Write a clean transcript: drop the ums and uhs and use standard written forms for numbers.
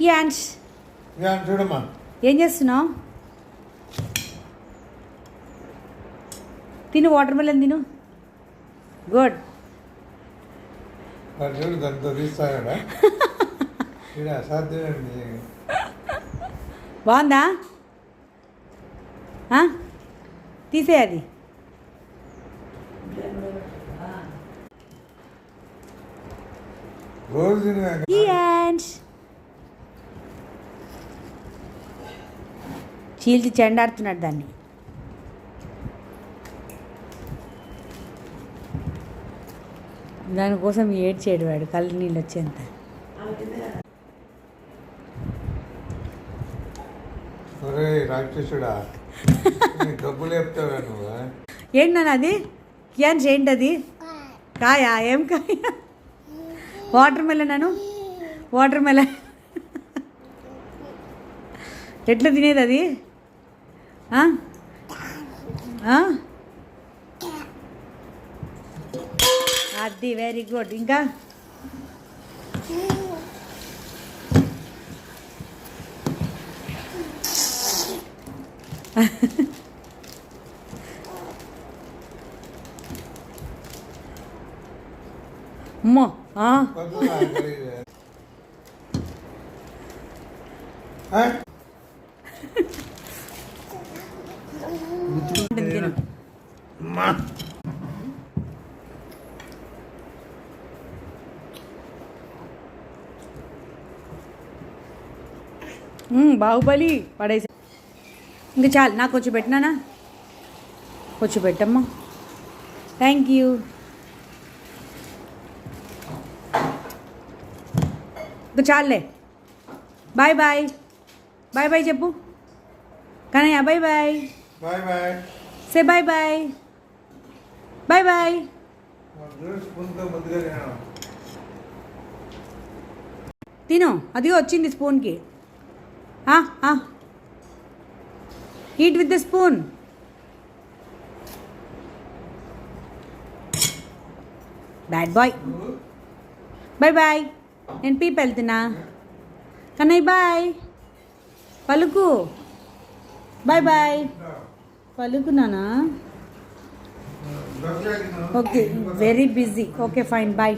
Kian's చూడమ్మా ఏం చేస్తున్నావు? తిను, వాటర్ మెలన్ తిను. గుడ్. చూడు దాంతో తీస్తాడా అసాధ్యమండి. బాగుందా? తీసేయాలి. రోజు చీల్చి చెండాడుతున్నాడు దాన్ని. దానికోసం ఏడ్చేడు వాడు, కళ్ళు నీళ్ళు వచ్చేంత. రాక్షసుడా డబ్బులు చెప్తావా నువ్వు? ఏంటన్నా అది? కియాన్స్ ఏంటది? కాయా? ఏం కాయ? వాటర్ మెలన్ అను. వాటర్ మెలన్ ఎట్లా తినేది అది? అది వెరీ గుడ్. ఇంకా అమ్మో బాహుబలి పడేసి. ఇంకా చాలు, నాకు కొంచెం పెట్టినానా? కొంచెం పెట్టమ్మా. Thank you. ఇంకా చాలులే. Bye bye. బాయ్ బాయ్ చెప్పు Kannayya. Bye bye. Bye bye. Say bye bye. Bye bye. తిను, అదిగో వచ్చింది స్పూన్కి. Eat with the spoon. Bad boy. Bye bye. నేను పీప్ వెళ్తున్నా. కన్నయ్య బాయ్. పలుకు. బాయ్ బాయ్ పలుకున్నానా? Okay, very busy. Okay fine, bye.